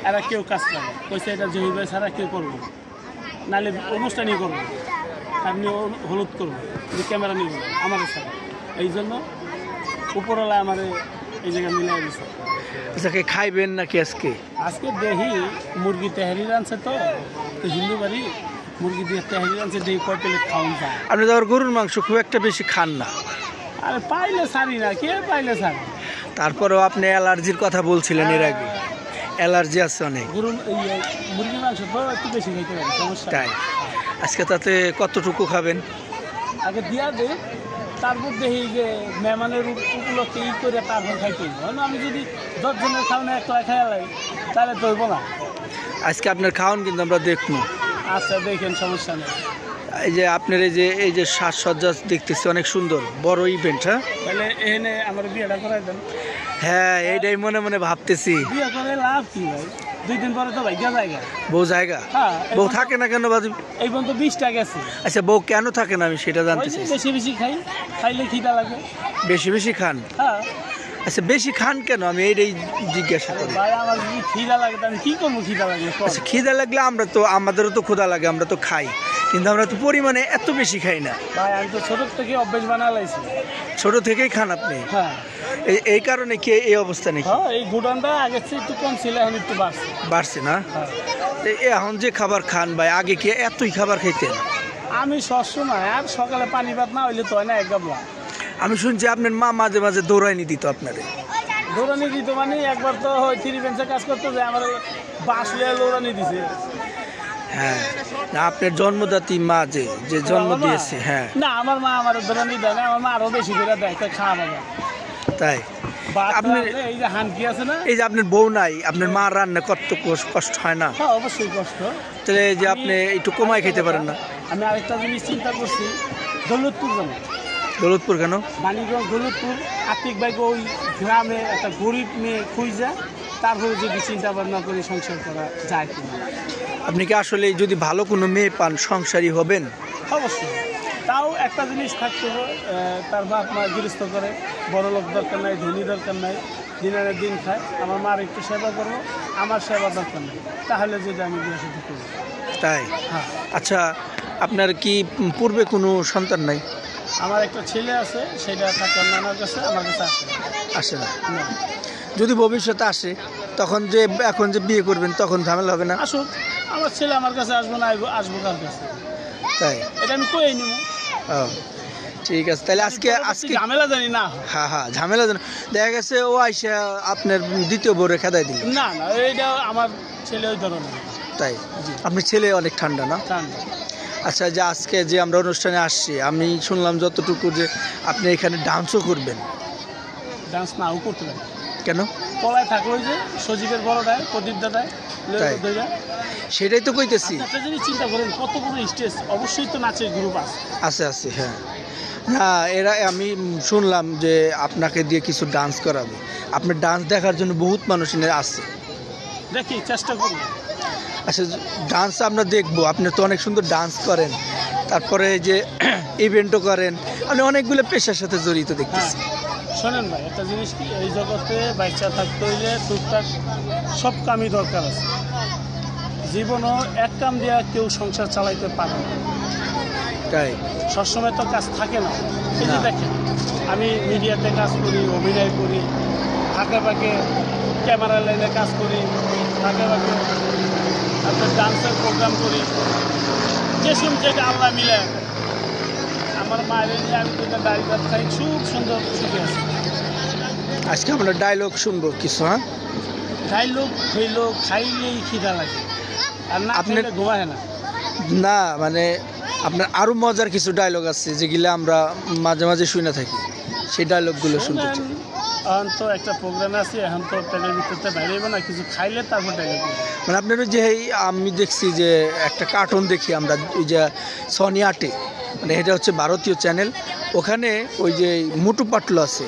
এরা কেউ কাজ করে কইছে এটা জহির ভাই ছাড়া কেউ করবো নাহলে অনুষ্ঠানই করবো আপনি হলুদ করবো যে ক্যামেরা নিব আমাদের সাথে এই জন্য উপরওয়ালা আমার এই জায়গায় মিলাই দিচ্ছে। আচ্ছা খাইবেন নাকি আজকে? আজকে দেখি মুরগি তেহারি রানছে তো হিন্দু বাড়ি মুরগি দিয়ে তেহারি রানছে দেখি কয় প্লেট খাওয়ান যায়। আপনি তো গরুর মাংস খুব একটা বেশি খান না। আরে পাইলে সারি না কে পাইলে সারি। তারপরেও আপনি অ্যালার্জির কথা বলছিলেন এর আগে, অ্যালার্জি আছে অনেক। গরুর মুরগি মাংস তো একটু বেশি খাইতে পারি সমস্যা তাই আজকে তাতে কতটুকু খাবেন? আগে দিয়া দে তারপর দেখি যে মেহমানের উপলক্ষে ই করে তারপর খাইতে আমি যদি 10 জনের খাওয়ানো একটা খাইয়া লাগে তাহলে তো হইব না। আজকে আপনার খাওয়ান কিন্তু আমরা দেখবো। আচ্ছা দেখেন সমস্যা নেই। এই যে আপনার এই যে সাজসজ্জা দেখতেছি অনেক সুন্দর, বড় ইভেন্ট। হ্যাঁ তাহলে এখানে আমার বিয়েটা করাই দেন। হ্যাঁ এইটাই মনে মনে ভাবতেছি। বিয়ে করে লাভ কি ভাই, 2 দিন পরে তো ভাইয়া জায়গা বউ জায়গা। হ্যাঁ বউ থাকে না কেন বাজু? এই পর্যন্ত 20টা গেছে। আচ্ছা বউ কেন থাকে না আমি সেটা জানতে চাই। বেশি বেশি খাই, খাইলে খিদা লাগে। বেশি বেশি খান? হ্যাঁ। আচ্ছা বেশি খান কেন আমি এইটাই জিজ্ঞাসা করি। ভাই আমার যদি খিদা লাগে আমি কি করবো? খিদা লাগে। আচ্ছা খিদা লাগলে আমাদেরও তো ক্ষুধা লাগে, আমরা তো খাই, কিন্তু আমরা তো পরিমাণে এত বেশি খাই না। ভাই আমি তো ছোট থেকে অভ্যেস বানালাইছি। ছোট থেকেই খান আপনি? হ্যাঁ। এই কারণে কি এই অবস্থা নাকি? হ্যাঁ এই ঘুটানটা আগের চেয়ে একটু কম ছিল, এখন একটু বাড়ছে না? হ্যাঁ। এখন যে খাবার খান ভাই, আগে কি এতই খাবার খাইতেন? আমি সবসময় আর সকালে পানি ভাত না হইলে তো হয় না এক গাবলা। আমি শুনছি আপনার মা মাঝে মাঝে দৌড়াইনি দিত আপনারে। দৌড়ানি দিত মানে একবার তো 3 বেঞ্চে কাজ করতো যে আমার বাসলে দৌড়ানি দিছে। হ্যাঁ না আপনার জন্মদাত্রী মা যে জন্ম দিয়েছে। হ্যাঁ না আমার মা আমার দৌড়ানি দেয় না, আমার মা আরো বেশি করে দেয় খাওয়া দাওয়া। তাই আপনার এই যে হানকি আছে না, এই যে আপনার বউ নাই, আপনার মা রান্না কত কষ্ট হয় না? হ্যাঁ অবশ্যই কষ্ট। তাহলে এই যে আপনি একটু কমাই খেতে পারেন না? আমি আরেকটা জিনিস চিন্তা করছি, দৌলতপুর যাবো। দৌলতপুর কেন? মানিকগঞ্জ দৌলতপুর আর্থিক ভাইকে ওই গ্রামে একটা গরিব মেয়ে খুঁজা তারপরে যদি চিন্তা ভাবনা করে সংসার করা যায় কিনা। আপনি কি আসলে যদি ভালো কোনো মেয়ে পান সংসারী হবেন? অবশ্যই। তাও একটা জিনিস থাকতে হবে, তার বাপ মা গৃহস্থ করে, বড় লোক দরকার নাই, ধনী দরকার নাই, দিনের দিন খায়, আমার মার একটু সেবা করবো, আমার সেবা দরকার নেই, তাহলে যদি আমি বিয়ে সাথে করি। তাই? হ্যাঁ। আচ্ছা আপনার কি পূর্বে কোনো সন্তান নাই? আমার একটা ছেলে আছে, সেটা থাকার নানার কাছে, আমার কাছে আসে না? যদি ভবিষ্যতে আসে তখন যে এখন যে বিয়ে করবেন তখন ঝামেলা হবে না? আসুক, আমার ছেলে আমার কাছে আসবো না, আসবো কার কাছে। তাই? এটা আমি কই নিব। ও ঠিক আছে, তাহলে আজকে ঝামেলা জানি না। হ্যাঁ ঝামেলা জানি। দেখা গেছে ও আইসা আপনার দ্বিতীয় বউরে খেদাই দিল। না এইটা আমার ছেলে ওই ধরনের। তাই? আপনি ছেলে অনেক ঠান্ডা না? ঠান্ডা। আচ্ছা যে আজকে যে আমরা অনুষ্ঠানে আসছি, আমি শুনলাম যতটুকু যে আপনি এখানে ডান্সও করবেন। ডান্স নাও করতে পারি। কেন? পলায় থাকলো ওই যে সজীবের বড়টায়, প্রদীপ দাদায়, সেটাই তো কইতেছি। একটা জিনিস চিন্তা করেন, কত বড় স্টেজ, অবশ্যই তো নাচের গ্রুপ আছে। হ্যাঁ না আমি শুনলাম যে আপনাকে দিয়ে কিছু ডান্স করাবে। আপনার ডান্স দেখার জন্য বহুত মানুষ আসছে। দেখি চেষ্টা করব। আচ্ছা ডান্স আমরা দেখবো, আপনি তো অনেক সুন্দর ডান্স করেন, তারপরে যে ইভেন্টও করেন, আপনি অনেকগুলো পেশার সাথে জড়িত দেখতেছি। শোনেন ভাই, একটা জিনিস কি, এই জগতে বাচ্চা থাকতে হইলে টুকটাক সব কামই দরকার আছে। জীবনও এক কাম দিয়া কেউ সংসার চালাইতে পারে না। তাই? সবসময় তো কাজ থাকে না। এই যে দেখেন, আমি মিডিয়াতে কাজ করি, অভিনয় করি, ফাঁকে ফাঁকে ক্যামেরা লাইনে কাজ করি, ফাঁকে ফাঁকে আপনার ডান্সের প্রোগ্রাম করি, যেটা আল্লাহ মিলে। আমার মায়ের নিয়ে আমি দুটো ডাইলগ খাই, খুব সুন্দর সুখে আছে। আজকে আমরা ডায়লগ শুনবো কিছু। হ্যাঁ ডাইলগ হইল খাইলেই খিদা লাগে, আর না আপনার ঘুমায় না। না মানে আপনার আরো মজার কিছু ডায়লগ আছে যেগুলো আমরা মাঝে মাঝে শুনে থাকি, সেই ডায়লগগুলো শুনতে চাই। এখন তো একটা প্রোগ্রামে আছে, এখন তো পেটের ভিতরতে বাইরে না, কিছু খাইলে তারপর ডায়লগ। মানে আপনার যে আমি দেখছি যে একটা কার্টুন দেখি আমরা, ওই যে সনি 8-এ, মানে এটা হচ্ছে ভারতীয় চ্যানেল, ওখানে ওই যে মোটু পাটলু আছে,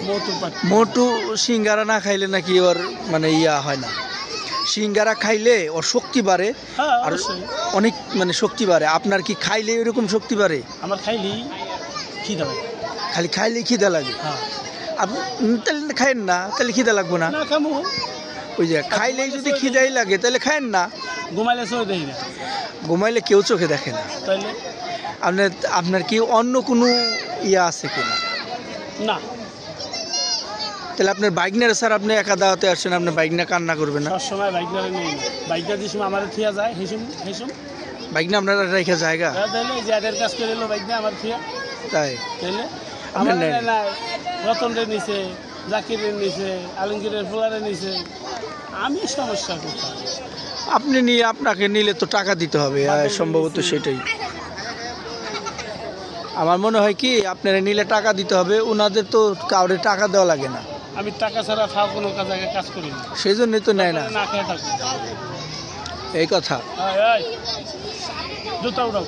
মোটু সিঙ্গারা না খাইলে নাকি ওর মানে হয় না, সিঙ্গারা খাইলে ওর শক্তি বাড়ে, আর অনেক মানে শক্তি বাড়ে। আপনার কি খাইলে এরকম শক্তি বাড়ে? আমার খাইলেই খিদা লাগে। খালি খাইলেই খিদা লাগে? আপনি তাহলে খাইেন না, তাহলে খিদা লাগবো না? ওই যে খাইলেই যদি খিদাই লাগে তাহলে খায়েন না, ঘুমাইলে চোখে দেখি না, ঘুমাইলে কেউ চোখে দেখে না। তাইলে আপনার আপনার কি অন্য কোনো ইয়া আছে কিনা? না, তাহলে আপনার বাইক নিয়ে স্যার আপনি একা দাওয়াতে আসছেন, আপনার বাইক নিয়ে কান্না করবে না? সবসময় বাইক ধরে নেই না, বাইকটা যে সময় আমার থিয়া যায় হেসুম বাইক নিয়ে আপনারা রেখে জায়গা তাইলে যে এদের কাজ করে এলো বাইক নিয়ে আমার থিয়া, তাই তাইলে আপনার আমার নেই? নাই রতনরে নিছে, জাকিরের নিছে, আলমগীরের ফুলারে নিছে, আমি সমস্যা কোথায়? আপনি নিয়ে আপনাকে নিলে তো টাকা দিতে হবে, সম্ভবত সেটাই। আমার মনে হয় কি আপনারা নিলে টাকা দিতে হবে, ওনাদের তো কাউরে টাকা দেওয়া লাগে না, আমি টাকা ছাড়া ফাও কোনো জায়গায় কাজ করি না, সেই জন্যই তো নেয় না। না খেয়ে থাকি। এই কথা। জুতা উঠাও।